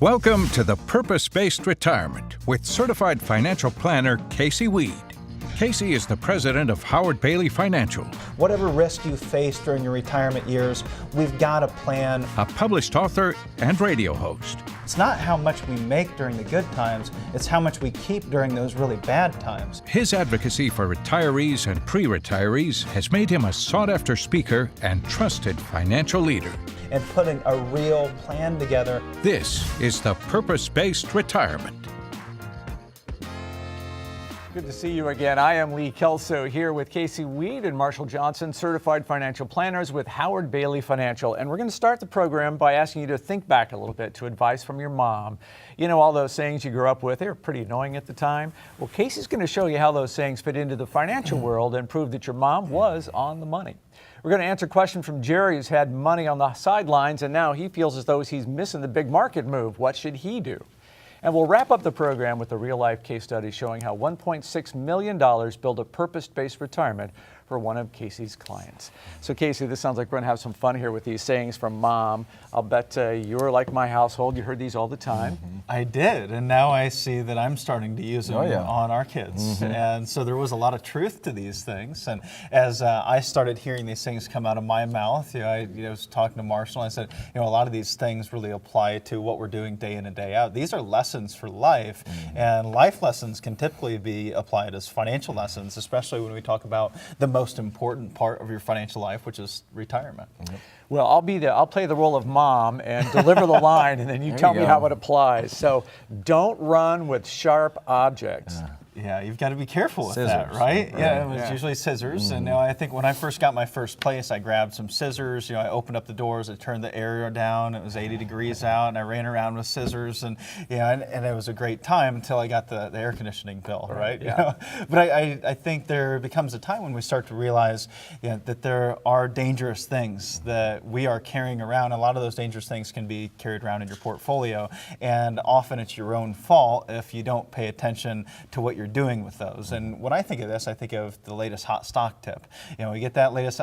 Welcome to the Purpose-Based Retirement with certified financial planner Casey Weed. Casey is the president of Howard Bailey Financial. Whatever risk you face during your retirement years, we've got a plan. A published author and radio host. It's not how much we make during the good times, it's how much we keep during those really bad times. His advocacy for retirees and pre-retirees has made him a sought-after speaker and trusted financial leader. And putting a real plan together. This is the Purpose-Based Retirement. Good to see you again. I am Lee Kelso here with Casey Weed and Marshall Johnson, certified financial planners with Howard Bailey Financial. And we're going to start the program by asking you to think back a little bit to advice from your mom. You know, all those sayings you grew up with, they were pretty annoying at the time. Well, Casey's going to show you how those sayings fit into the financial world and prove that your mom was on the money. We're going to answer a question from Jerry, who's had money on the sidelines, and now he feels as though he's missing the big market move. What should he do? And we'll wrap up the program with a real-life case study showing how $1.6 million built a purpose-based retirement for one of Casey's clients. So Casey, this sounds like we're going to have some fun here with these sayings from Mom. I'll bet you're like my household. You heard these all the time. I did, and now I see that I'm starting to use them on our kids. And so there was a lot of truth to these things. And as I started hearing these things come out of my mouth, I was talking to Marshall, and I said, a lot of these things really apply to what we're doing day in and day out. These are lessons for life, and life lessons can typically be applied as financial lessons, especially when we talk about the most important part of your financial life, which is retirement. Well, I'll play the role of mom and deliver the line, and then you tell me how it applies. So, don't run with sharp objects. Yeah, you've got to be careful with that, right? Yeah, it was usually scissors. And I think when I first got my first place, I grabbed some scissors. I opened up the doors, I turned the air down. It was 80 degrees out, and I ran around with scissors, and it was a great time until I got the air conditioning bill, right? Yeah. But I think there becomes a time when we start to realize that there are dangerous things that we are carrying around. A lot of those dangerous things can be carried around in your portfolio, and often it's your own fault if you don't pay attention to what you're doing with those. And when I think of this, I think of the latest hot stock tip. We get that latest,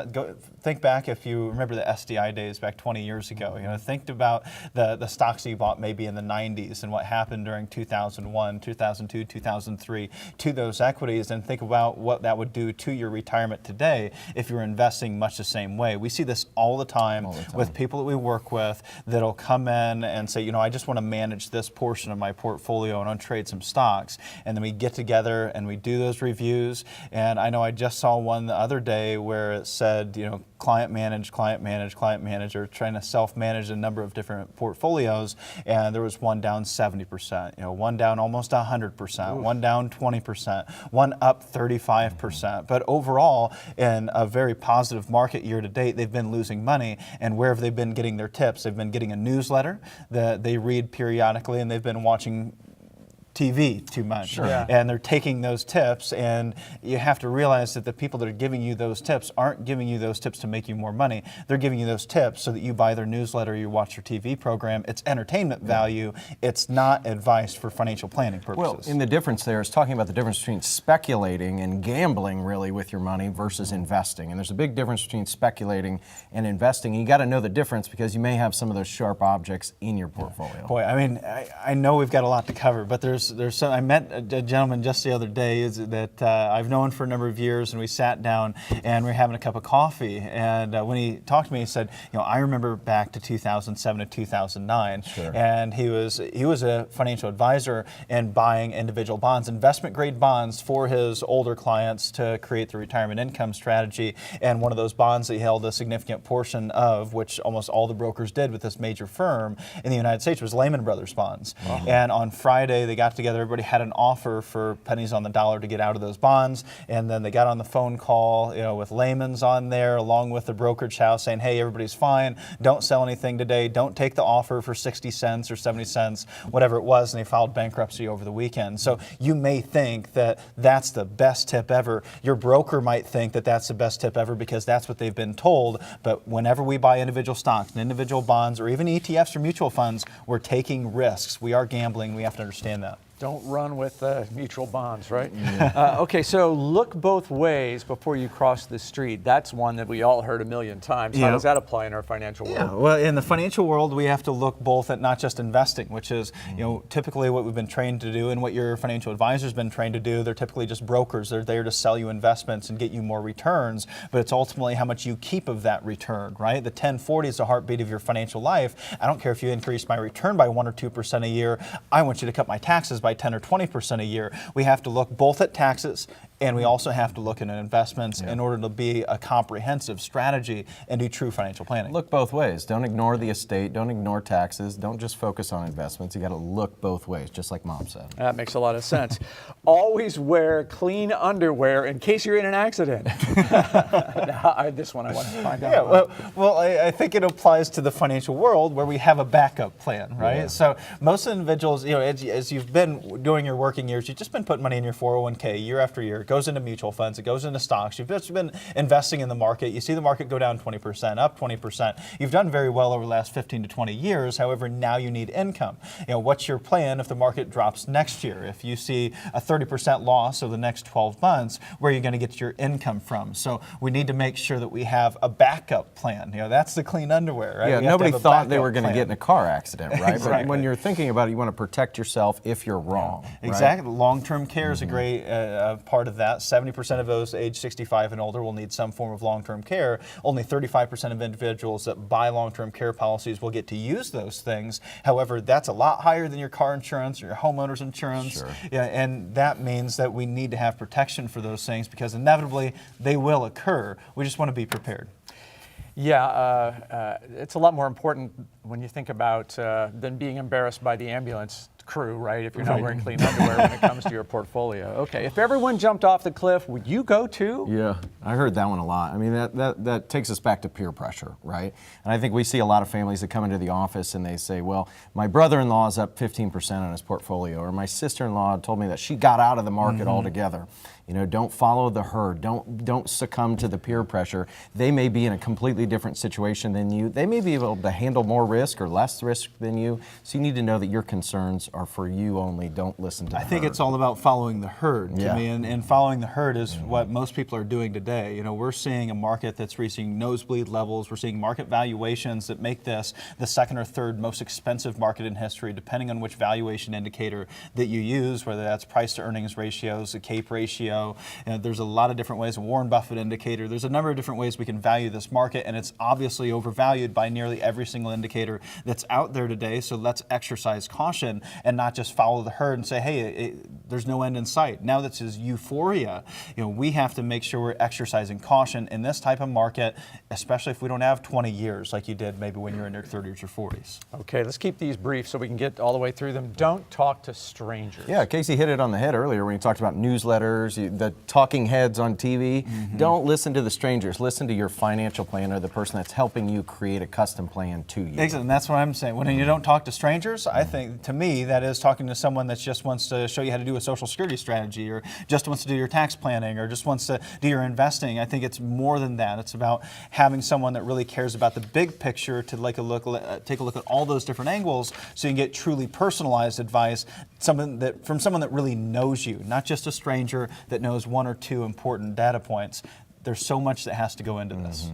think back if you remember the SDI days back 20 years ago. Think about the stocks that you bought maybe in the 90s and what happened during 2001, 2002, 2003 to those equities, and think about what that would do to your retirement today if you were investing much the same way. We see this all the time with people that we work with that'll come in and say, I just want to manage this portion of my portfolio and trade some stocks. And then we get together and we do those reviews. And I know I just saw one the other day where it said, client manage, client manage, client manager, trying to self-manage a number of different portfolios. And there was one down 70%, one down almost 100%, one down 20%, one up 35%. But overall, in a very positive market year to date, they've been losing money. And where have they been getting their tips? They've been getting a newsletter that they read periodically, and they've been watching TV too much. And they're taking those tips, and you have to realize that the people that are giving you those tips aren't giving you those tips to make you more money. They're giving you those tips so that you buy their newsletter, you watch their TV program. It's entertainment value. It's not advice for financial planning purposes. Well, and the difference there is talking about the difference between speculating and gambling really with your money versus investing. And there's a big difference between speculating and investing. And you got to know the difference because you may have some of those sharp objects in your portfolio. Boy, I know we've got a lot to cover, but there's some. I met a gentleman just the other day that I've known for a number of years, and we sat down and we were having a cup of coffee. And when he talked to me, he said, I remember back to 2007 to 2009, and he was a financial advisor and buying individual bonds, investment grade bonds for his older clients to create the retirement income strategy. And one of those bonds that he held a significant portion of, which almost all the brokers did with this major firm in the United States, was Lehman Brothers bonds. And on Friday, they got together. Everybody had an offer for pennies on the dollar to get out of those bonds, and then they got on the phone call, with Lehman's on there, along with the brokerage house, saying, "Hey, everybody's fine. Don't sell anything today. Don't take the offer for 60 cents or 70 cents, whatever it was." And they filed bankruptcy over the weekend. So you may think that that's the best tip ever. Your broker might think that that's the best tip ever because that's what they've been told. But whenever we buy individual stocks and individual bonds or even ETFs or mutual funds, we're taking risks. We are gambling. We have to understand that. Don't run with mutual bonds, right? Yeah. Okay, so look both ways before you cross the street. That's one that we all heard a million times. How does that apply in our financial world? Yeah, well, in the financial world, we have to look both at not just investing, which is typically what we've been trained to do and what your financial advisor's been trained to do. They're typically just brokers. They're there to sell you investments and get you more returns, but it's ultimately how much you keep of that return, right? The 10-40 is the heartbeat of your financial life. I don't care if you increase my return by 1 or 2% a year. I want you to cut my taxes by 10 or 20% a year. We have to look both at taxes and we also have to look at investments in order to be a comprehensive strategy and do true financial planning. Look both ways. Don't ignore the estate. Don't ignore taxes. Don't just focus on investments. You got to look both ways, just like Mom said. That makes a lot of sense. Always wear clean underwear in case you're in an accident. This one I want to find out. Yeah, well, I think it applies to the financial world where we have a backup plan, right? Yeah. So most individuals, as you've been doing your working years, you've just been putting money in your 401k year after year. It goes into mutual funds, it goes into stocks. You've just been investing in the market. You see the market go down 20%, up 20%. You've done very well over the last 15 to 20 years. However, now you need income. What's your plan if the market drops next year? If you see a 30% loss over the next 12 months, where are you going to get your income from? So we need to make sure that we have a backup plan. That's the clean underwear, right? Yeah, nobody thought they were going to get in a car accident, right? Exactly. But when you're thinking about it, you want to protect yourself if you're wrong. Right? Exactly. Long-term care is a great part of that. 70% of those age 65 and older will need some form of long-term care. Only 35% of individuals that buy long-term care policies will get to use those things. However, that's a lot higher than your car insurance or your homeowner's insurance. Sure. Yeah, and that means that we need to have protection for those things because inevitably they will occur. We just want to be prepared. Yeah, it's a lot more important when you think about than being embarrassed by the ambulance crew, right? If you're not wearing clean underwear when it comes to your portfolio. Okay, if everyone jumped off the cliff, would you go too? Yeah, I heard that one a lot. I mean, that takes us back to peer pressure, right? And I think we see a lot of families that come into the office and they say, well, my brother-in-law is up 15% on his portfolio, or my sister-in-law told me that she got out of the market altogether. Don't follow the herd. Don't succumb to the peer pressure. They may be in a completely different situation than you. They may be able to handle more risk or less risk than you. So you need to know that your concerns are for you only. Don't listen to the herd. I think it's all about following the herd to me, and following the herd is what most people are doing today. We're seeing a market that's reaching nosebleed levels. We're seeing market valuations that make this the second or third most expensive market in history, depending on which valuation indicator that you use, whether that's price to earnings ratios, a CAPE ratio. There's a lot of different ways, a Warren Buffett indicator. There's a number of different ways we can value this market, and it's obviously overvalued by nearly every single indicator that's out there today. So let's exercise caution and not just follow the herd and say, hey, there's no end in sight. Now this is euphoria. We have to make sure we're exercising caution in this type of market, especially if we don't have 20 years like you did maybe when you're in your 30s or 40s. Okay, let's keep these brief so we can get all the way through them. Don't talk to strangers. Yeah, Casey hit it on the head earlier when he talked about newsletters, the talking heads on TV. Don't listen to the strangers. Listen to your financial planner, the person that's helping you create a custom plan to you. Exactly, and that's what I'm saying. When you don't talk to strangers, I think, to me, that is talking to someone that just wants to show you how to do a Social Security strategy, or just wants to do your tax planning, or just wants to do your investing. I think it's more than that. It's about having someone that really cares about the big picture to take a look at all those different angles so you can get truly personalized advice from someone that really knows you, not just a stranger that knows one or two important data points. There's so much that has to go into this.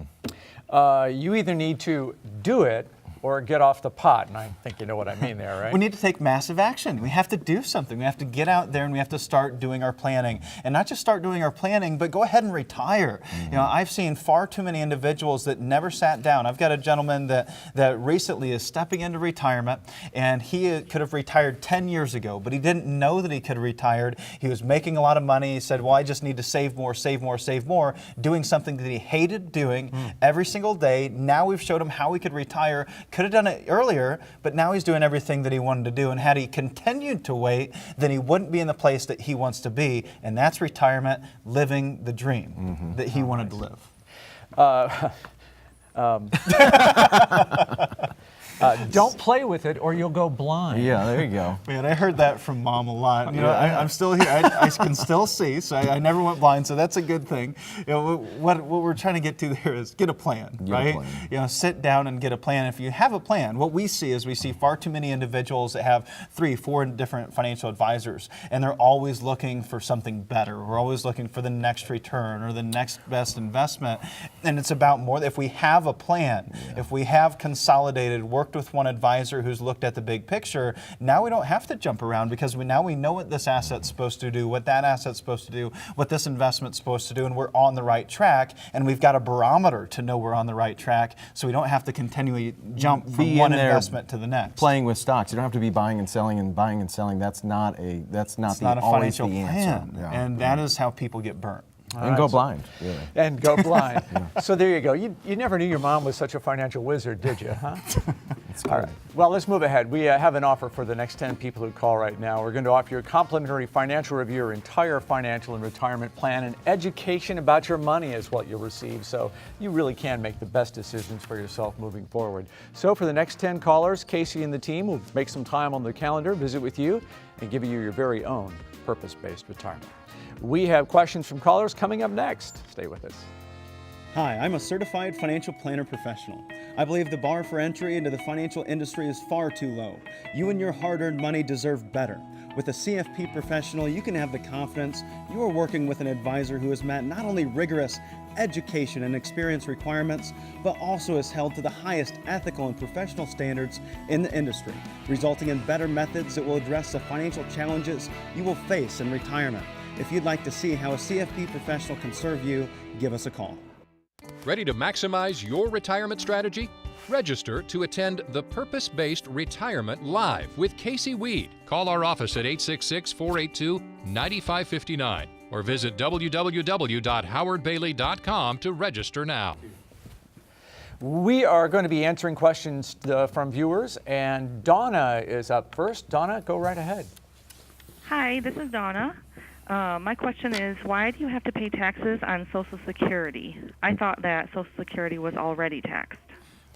You either need to do it or get off the pot. And I think you know what I mean there, right? We need to take massive action. We have to do something. We have to get out there and we have to start doing our planning. And not just start doing our planning, but go ahead and retire. I've seen far too many individuals that never sat down. I've got a gentleman that recently is stepping into retirement, and he could have retired 10 years ago, but he didn't know that he could have retired. He was making a lot of money. He said, well, I just need to save more, save more, save more, doing something that he hated doing every single day. Now we've showed him how he could retire. Could have done it earlier, but now he's doing everything that he wanted to do. And had he continued to wait, then he wouldn't be in the place that he wants to be. And that's retirement, living the dream that he wanted to live. Don't play with it or you'll go blind. Yeah, there you go. Man, I heard that from Mom a lot. You know, I'm still here. I can still see, so I never went blind, so that's a good thing. You know, what we're trying to get to there is get a plan, right? You know, sit down and get a plan. If you have a plan, what we see is we see far too many individuals that have 3, 4 different financial advisors, and they're always looking for something better. We're always looking for the next return or the next best investment, and it's about more. If we have a plan, if we have consolidated, worked with one advisor who's looked at the big picture, now we don't have to jump around because now we know what this asset's supposed to do, what that asset's supposed to do, what this investment's supposed to do, and we're on the right track, and we've got a barometer to know we're on the right track, so we don't have to continually jump from one investment to the next. Playing with stocks, you don't have to be buying and selling and buying and selling. That's not a financial the plan, answer. and that is how people get burnt. And go blind, really. And go blind. So there you go. You never knew your mom was such a financial wizard, did you, huh? All right. Well, let's move ahead. We have an offer for the next 10 people who call right now. We're going to offer you a complimentary financial review, your entire financial and retirement plan, and education about your money is what you'll receive. So you really can make the best decisions for yourself moving forward. So for the next 10 callers, Casey and the team will make some time on the calendar, visit with you, and give you your very own purpose-based retirement. We have questions from callers coming up next. Stay with us. Hi, I'm a certified financial planner professional. I believe the bar for entry into the financial industry is far too low. You and your hard-earned money deserve better. With a CFP professional, you can have the confidence you are working with an advisor who has met not only rigorous education and experience requirements, but also is held to the highest ethical and professional standards in the industry, resulting in better methods that will address the financial challenges you will face in retirement. If you'd like to see how a CFP professional can serve you, give us a call. Ready to maximize your retirement strategy? Register to attend the Purpose-Based Retirement Live with Casey Weed. Call our office at 866-482-9559 or visit www.howardbailey.com to register now. We are going to be answering questions from viewers, and Donna is up first. Donna, go right ahead. Hi, this is Donna. My question is, why do you have to pay taxes on Social Security? I thought that Social Security was already taxed.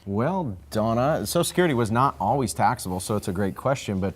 Well, Donna, Social Security was not always taxable, so it's a great question, but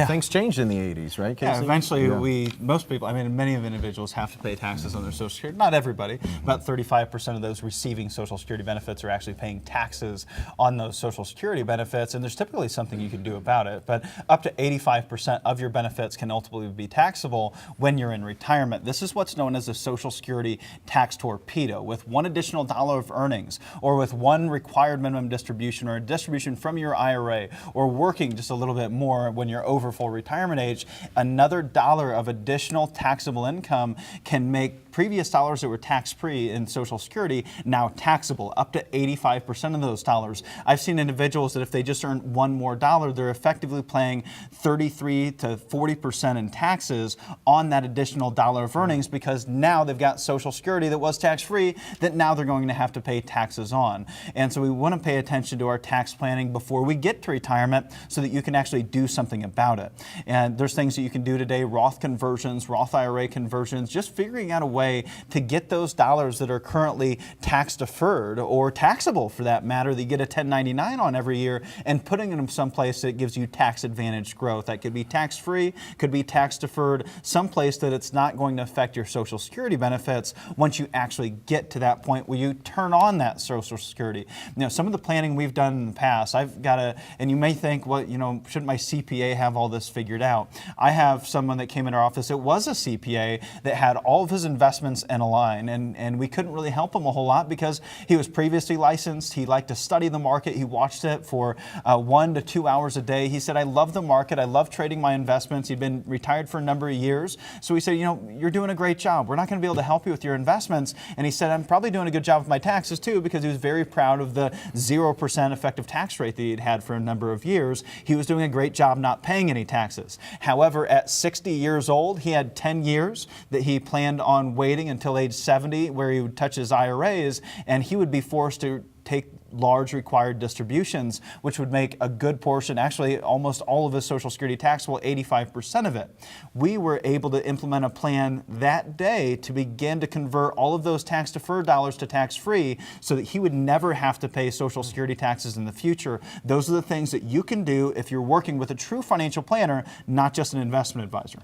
things changed in the 80s, right, Casey? Yeah, eventually most people, many of individuals have to pay taxes on their Social Security. Not everybody. About 35% of those receiving Social Security benefits are actually paying taxes on those Social Security benefits, and there's typically something you can do about it. But up to 85% of your benefits can ultimately be taxable when you're in retirement. This is what's known as a Social Security tax torpedo. With one additional dollar of earnings, or with one required minimum distribution, or a distribution from your IRA, or working just a little bit more when you're over full retirement age, another dollar of additional taxable income can make previous dollars that were tax-free in Social Security now taxable, up to 85% of those dollars. I've seen individuals that if they just earn one more dollar, they're effectively paying 33 to 40% in taxes on that additional dollar of earnings, because now they've got Social Security that was tax-free that now they're going to have to pay taxes on. And so we want to pay attention to our tax planning before we get to retirement so that you can actually do something about it. And there's things that you can do today, Roth conversions, Roth IRA conversions, just figuring out a way to get those dollars that are currently tax deferred, or taxable for that matter, that you get a 1099 on every year, and putting them someplace that gives you tax advantage growth. That could be tax-free, could be tax deferred, someplace that it's not going to affect your Social Security benefits once you actually get to that point where you turn on that Social Security. You know, some of the planning we've done in the past, and you may think, well, shouldn't my CPA have all this figured out? I have someone that came in our office, it was a CPA that had all of his investments in a line, and we couldn't really help him a whole lot because he was previously licensed. He liked to study the market. He watched it for 1 to 2 hours a day. He said, I love the market. I love trading my investments. He'd been retired for a number of years. So we said, you're doing a great job. We're not going to be able to help you with your investments. And he said, I'm probably doing a good job with my taxes too, because he was very proud of the 0% effective tax rate that he'd had for a number of years. He was doing a great job not paying any taxes. However, at 60 years old, he had 10 years that he planned on waiting until age 70 where he would touch his IRAs, and he would be forced to take large required distributions, which would make a good portion, actually almost all of his Social Security taxable, 85% of it. We were able to implement a plan that day to begin to convert all of those tax deferred dollars to tax free so that he would never have to pay Social Security taxes in the future. Those are the things that you can do if you're working with a true financial planner, not just an investment advisor.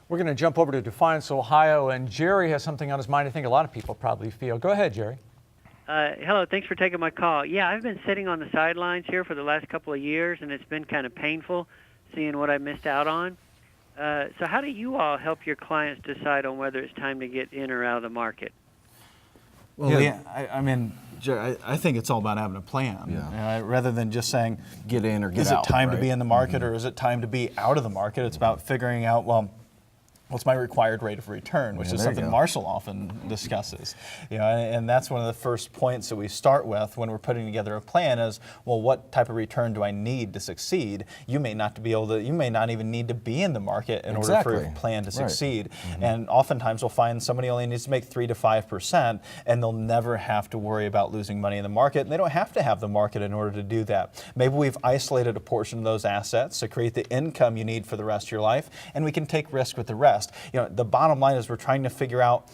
We're going to jump over to Defiance, Ohio, and Jerry has something on his mind I think a lot of people probably feel. Go ahead, Jerry. Hello, thanks for taking my call. Yeah, I've been sitting on the sidelines here for the last couple of years, and it's been kind of painful seeing what I missed out on. So how do you all help your clients decide on whether it's time to get in or out of the market? Well, yeah, I mean, I think it's all about having a plan, rather than just saying, get in or get out. Is it time to right? be in the market or is it time to be out of the market? It's about figuring out, well, what's my required rate of return, which is something Marshall often discusses. And that's one of the first points that we start with when we're putting together a plan is, well, what type of return do I need to succeed? You may not even need to be in the market in order for a plan to succeed. And oftentimes we'll find somebody only needs to make 3 to 5%, and they'll never have to worry about losing money in the market. And they don't have to have the market in order to do that. Maybe we've isolated a portion of those assets to create the income you need for the rest of your life, and we can take risk with the rest. The bottom line is we're trying to figure out,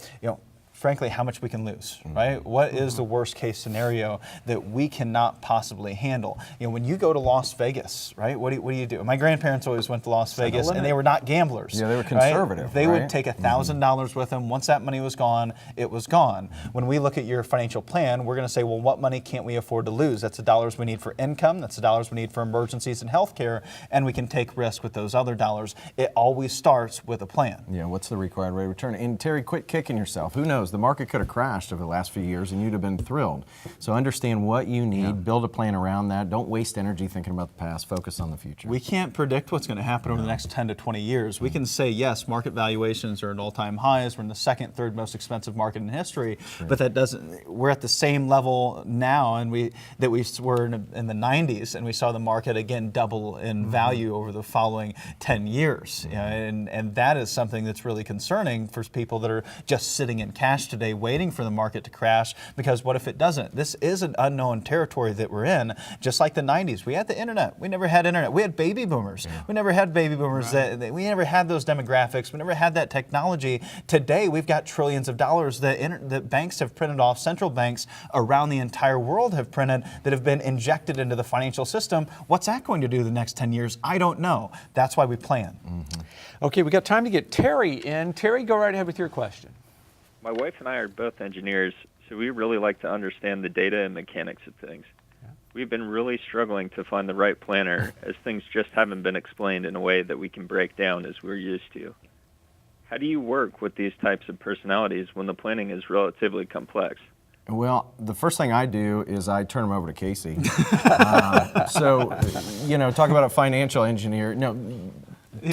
frankly, how much we can lose, right? What is the worst case scenario that we cannot possibly handle? When you go to Las Vegas, right, what do you do? My grandparents always went to Las Vegas, and they were not gamblers. Yeah, they were conservative. Right? They would take $1,000 with them. Once that money was gone, it was gone. When we look at your financial plan, we're going to say, well, what money can't we afford to lose? That's the dollars we need for income. That's the dollars we need for emergencies and healthcare, and we can take risk with those other dollars. It always starts with a plan. Yeah, what's the required rate of return? And Terry, quit kicking yourself. Who knows? The market could have crashed over the last few years and you'd have been thrilled. So understand what you need, build a plan around that. Don't waste energy thinking about the past, focus on the future. We can't predict what's going to happen over the next 10 to 20 years. We can say, yes, market valuations are at all-time highs. We're in the second, third most expensive market in history, but that doesn't, we're at the same level now and we were in the 90s, and we saw the market again double in value over the following 10 years. And that is something that's really concerning for people that are just sitting in cash today waiting for the market to crash, because what if it doesn't? This is an unknown territory that we're in, just like the 90s. We had the internet. We never had internet. We had baby boomers. We never had baby boomers. We never had those demographics. We never had that technology. Today, we've got trillions of dollars that banks have printed off, central banks around the entire world have printed, that have been injected into the financial system. What's that going to do the next 10 years? I don't know. That's why we plan. Okay, we got time to get Terry in. Terry, go right ahead with your question. My wife and I are both engineers, so we really like to understand the data and mechanics of things. We've been really struggling to find the right planner, as things just haven't been explained in a way that we can break down as we're used to. How do you work with these types of personalities when the planning is relatively complex? Well, the first thing I do is I turn them over to Casey. So, talk about a financial engineer.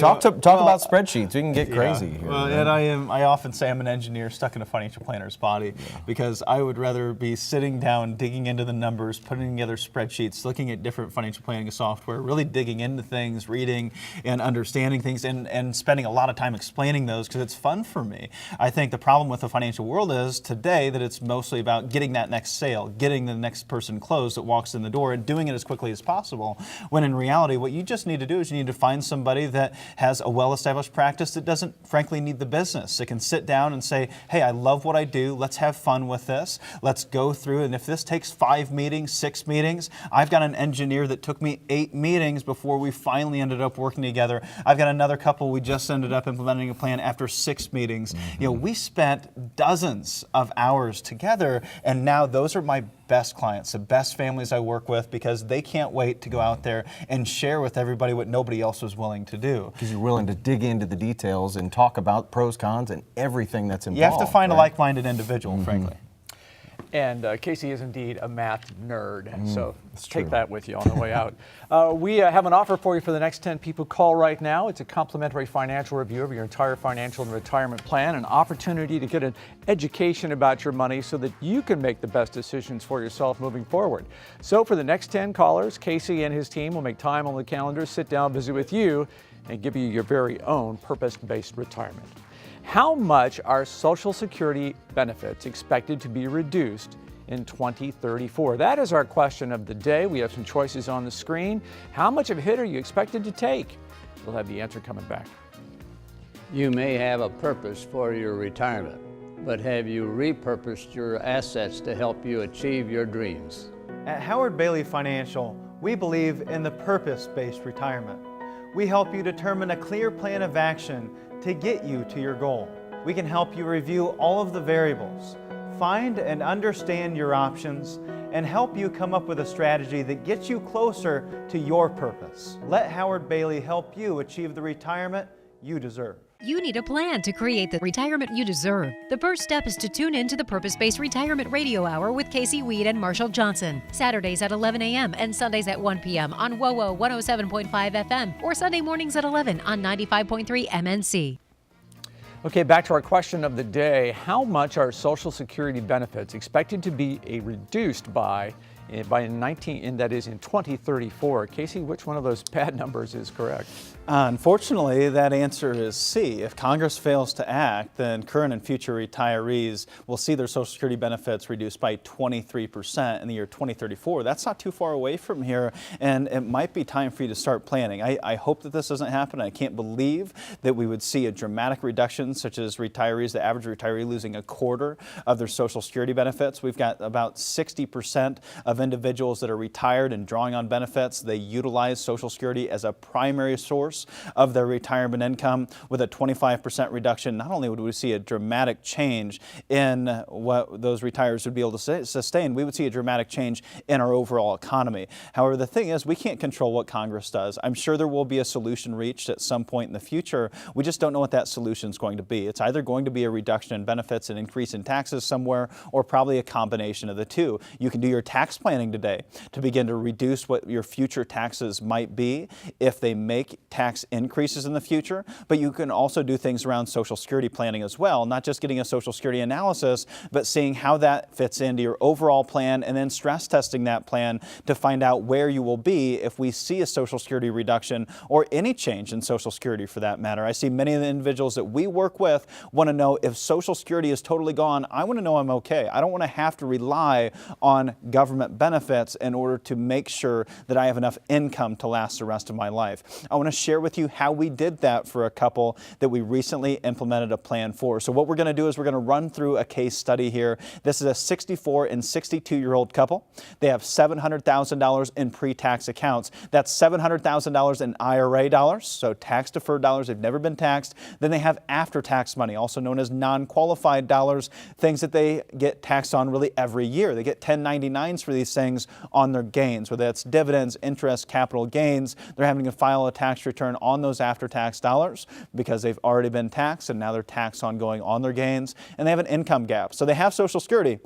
Talk about spreadsheets. We can get crazy here. Well, and I often say I'm an engineer stuck in a financial planner's body, because I would rather be sitting down, digging into the numbers, putting together spreadsheets, looking at different financial planning software, really digging into things, reading and understanding things, and spending a lot of time explaining those, because it's fun for me. I think the problem with the financial world is today that it's mostly about getting that next sale, getting the next person closed that walks in the door, and doing it as quickly as possible, when in reality what you just need to do is you need to find somebody that has a well-established practice that doesn't, frankly, need the business. It can sit down and say, hey, I love what I do. Let's have fun with this. Let's go through. And if this takes 5 meetings, 6 meetings, I've got an engineer that took me 8 meetings before we finally ended up working together. I've got another couple we just ended up implementing a plan after 6 meetings. We spent dozens of hours together, and now those are my best clients, the best families I work with, because they can't wait to go out there and share with everybody what nobody else was willing to do. Because you're willing to dig into the details and talk about pros, cons, and everything that's involved. You have to find a like-minded individual, frankly. And Casey is indeed a math nerd, so take that with you on the way out. We have an offer for you for the next 10 people who call right now. It's a complimentary financial review of your entire financial and retirement plan, an opportunity to get an education about your money so that you can make the best decisions for yourself moving forward. So for the next 10 callers, Casey and his team will make time on the calendar, sit down, visit with you, and give you your very own purpose-based retirement. How much are Social Security benefits expected to be reduced in 2034? That is our question of the day. We have some choices on the screen. How much of a hit are you expected to take? We'll have the answer coming back. You may have a purpose for your retirement, but have you repurposed your assets to help you achieve your dreams? At Howard Bailey Financial, we believe in the purpose-based retirement. We help you determine a clear plan of action to get you to your goal. We can help you review all of the variables, find and understand your options, and help you come up with a strategy that gets you closer to your purpose. Let Howard Bailey help you achieve the retirement you deserve. You need a plan to create the retirement you deserve. The first step is to tune in to the Purpose-Based Retirement Radio Hour with Casey Weed and Marshall Johnson. Saturdays at 11 a.m. and Sundays at 1 p.m. on WOWO 107.5 FM or Sunday mornings at 11 on 95.3 MNC. Okay, back to our question of the day. How much are Social Security benefits expected to be reduced by 2034? Casey, which one of those bad numbers is correct? Unfortunately, that answer is C. If Congress fails to act, then current and future retirees will see their Social Security benefits reduced by 23% in the year 2034. That's not too far away from here, and it might be time for you to start planning. I hope that this doesn't happen. I can't believe that we would see a dramatic reduction, such as retirees, the average retiree losing a quarter of their Social Security benefits. We've got about 60% of individuals that are retired and drawing on benefits. They utilize Social Security as a primary source of their retirement income. With a 25% reduction, not only would we see a dramatic change in what those retirees would be able to sustain, we would see a dramatic change in our overall economy. However, the thing is, we can't control what Congress does. I'm sure there will be a solution reached at some point in the future. We just don't know what that solution is going to be. It's either going to be a reduction in benefits and increase in taxes somewhere, or probably a combination of the two. You can do your tax planning today to begin to reduce what your future taxes might be if they make tax increases in the future, but you can also do things around Social Security planning as well, not just getting a Social Security analysis, but seeing how that fits into your overall plan and then stress testing that plan to find out where you will be if we see a Social Security reduction or any change in Social Security for that matter. I see many of the individuals that we work with want to know if Social Security is totally gone, I want to know I'm okay. I don't want to have to rely on government benefits in order to make sure that I have enough income to last the rest of my life. I want to share with you how we did that for a couple that we recently implemented a plan for. So what we're going to do is we're going to run through a case study here. This is a 64 and 62-year-old couple. They have $700,000 in pre-tax accounts. That's $700,000 in IRA dollars, so tax-deferred dollars. They've never been taxed. Then they have after-tax money, also known as non-qualified dollars, things that they get taxed on really every year. They get 1099s for these things on their gains, whether that's dividends, interest, capital gains. They're having to file a tax return on those after-tax dollars because they've already been taxed and now they're taxed ongoing on their gains, and they have an income gap. So they have Social Security.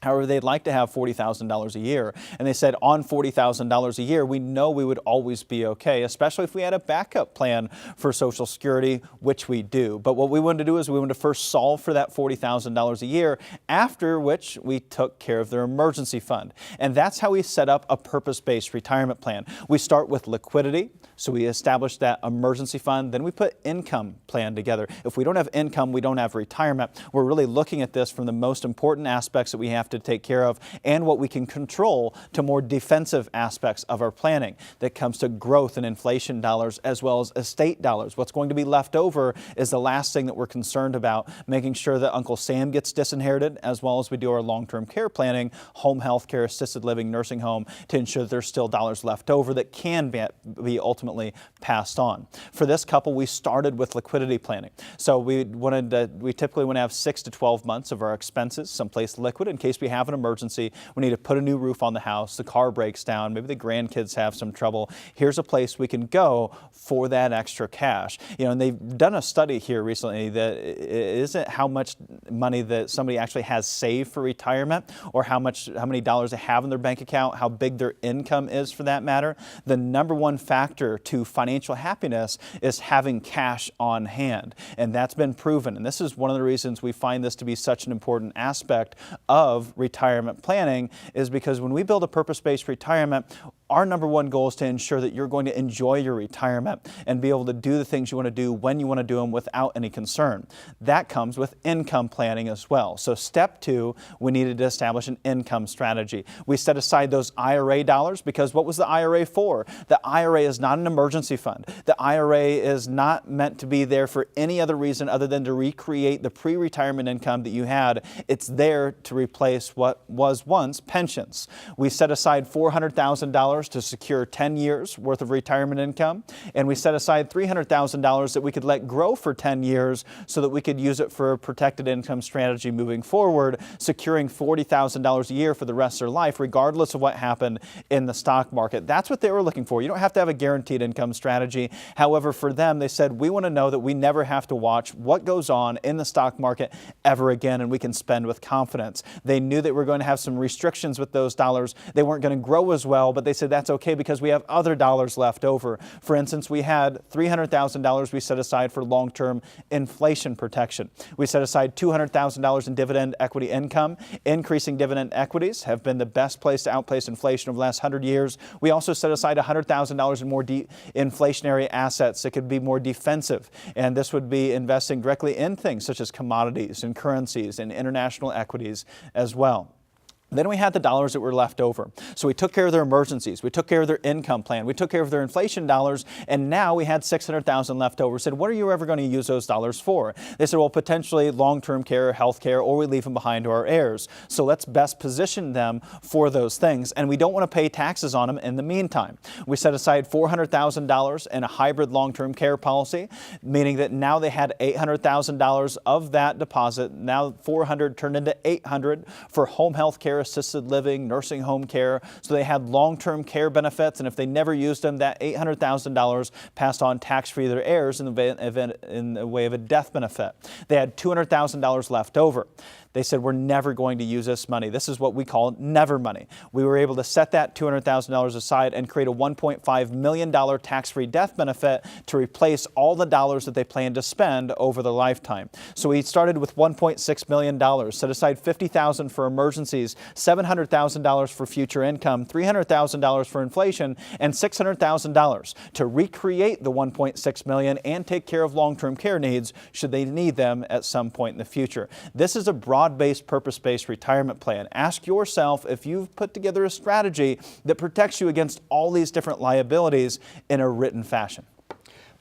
However, they'd like to have $40,000 a year. And they said on $40,000 a year, we know we would always be okay, especially if we had a backup plan for Social Security, which we do. But what we wanted to do is we wanted to first solve for that $40,000 a year, after which we took care of their emergency fund. And that's how we set up a purpose-based retirement plan. We start with liquidity. So we established that emergency fund. Then we put income plan together. If we don't have income, we don't have retirement. We're really looking at this from the most important aspects that we have to take care of and what we can control to more defensive aspects of our planning that comes to growth and inflation dollars as well as estate dollars. What's going to be left over is the last thing that we're concerned about, making sure that Uncle Sam gets disinherited, as well as we do our long-term care planning, home health care, assisted living, nursing home, to ensure that there's still dollars left over that can be ultimately passed on. For this couple, we started with liquidity planning. So we typically want to have 6 to 12 months of our expenses someplace liquid in case we have an emergency. We need to put a new roof on the house, the car breaks down, maybe the grandkids have some trouble. Here's a place we can go for that extra cash. You know, and they've done a study here recently that it isn't how much money that somebody actually has saved for retirement or how many dollars they have in their bank account, how big their income is for that matter. The number one factor to financial happiness is having cash on hand. And that's been proven. And this is one of the reasons we find this to be such an important aspect of of retirement planning is because when we build a purpose-based retirement, our number one goal is to ensure that you're going to enjoy your retirement and be able to do the things you want to do when you want to do them without any concern. That comes with income planning as well. So step 2, we needed to establish an income strategy. We set aside those IRA dollars because what was the IRA for? The IRA is not an emergency fund. The IRA is not meant to be there for any other reason other than to recreate the pre-retirement income that you had. It's there to replace what was once pensions. We set aside $400,000 to secure 10 years worth of retirement income, and we set aside $300,000 that we could let grow for 10 years so that we could use it for a protected income strategy moving forward, securing $40,000 a year for the rest of their life, regardless of what happened in the stock market. That's what they were looking for. You don't have to have a guaranteed income strategy. However, for them, they said, we want to know that we never have to watch what goes on in the stock market ever again, and we can spend with confidence. They knew that we're going to have some restrictions with those dollars. They weren't going to grow as well, but they said that's okay because we have other dollars left over. For instance, we had $300,000 we set aside for long-term inflation protection. We set aside $200,000 in dividend equity income. Increasing dividend equities have been the best place to outpace inflation over the last 100 years. We also set aside $100,000 in more inflationary assets that could be more defensive, and this would be investing directly in things such as commodities and currencies and international equities as well. Then we had the dollars that were left over. So we took care of their emergencies, we took care of their income plan, we took care of their inflation dollars, and now we had $600,000 left over. We said, what are you ever going to use those dollars for? They said, well, potentially long-term care, health care, or we leave them behind to our heirs. So let's best position them for those things, and we don't want to pay taxes on them in the meantime. We set aside $400,000 in a hybrid long-term care policy, meaning that now they had $800,000 of that deposit. Now $400 turned into $800 for home health care, assisted living, nursing home care. So they had long-term care benefits, and if they never used them, that $800,000 passed on tax-free to their heirs in the way of a death benefit. They had $200,000 left over. They said, we're never going to use this money. This is what we call never money. We were able to set that $200,000 aside and create a $1.5 million tax-free death benefit to replace all the dollars that they planned to spend over their lifetime. So we started with $1.6 million, set aside $50,000 for emergencies, $700,000 for future income, $300,000 for inflation, and $600,000 to recreate the $1.6 million and take care of long-term care needs should they need them at some point in the future. This is a broad-based, purpose-based retirement plan. Ask yourself if you've put together a strategy that protects you against all these different liabilities in a written fashion.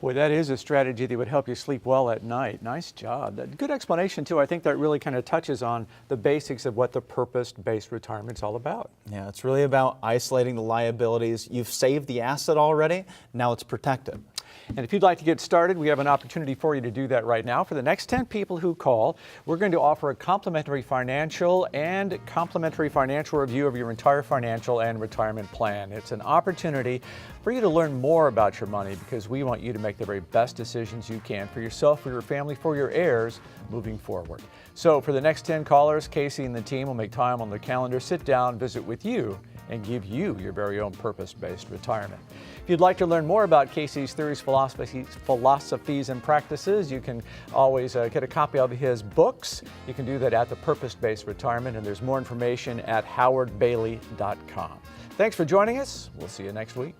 Boy, that is a strategy that would help you sleep well at night. Nice job. Good explanation, too. I think that really kind of touches on the basics of what the purpose-based retirement is all about. Yeah, it's really about isolating the liabilities. You've saved the asset already. Now it's protected. And if you'd like to get started, we have an opportunity for you to do that right now. For the next 10 people who call, we're going to offer a complimentary financial review of your entire financial and retirement plan. It's an opportunity for you to learn more about your money because we want you to make the very best decisions you can for yourself, for your family, for your heirs moving forward. So for the next 10 callers, Casey and the team will make time on the calendar, sit down, visit with you, and give you your very own purpose-based retirement. If you'd like to learn more about Casey's theories, philosophies, and practices, you can always get a copy of his books. You can do that at the Purpose-Based Retirement, and there's more information at howardbailey.com. Thanks for joining us. We'll see you next week.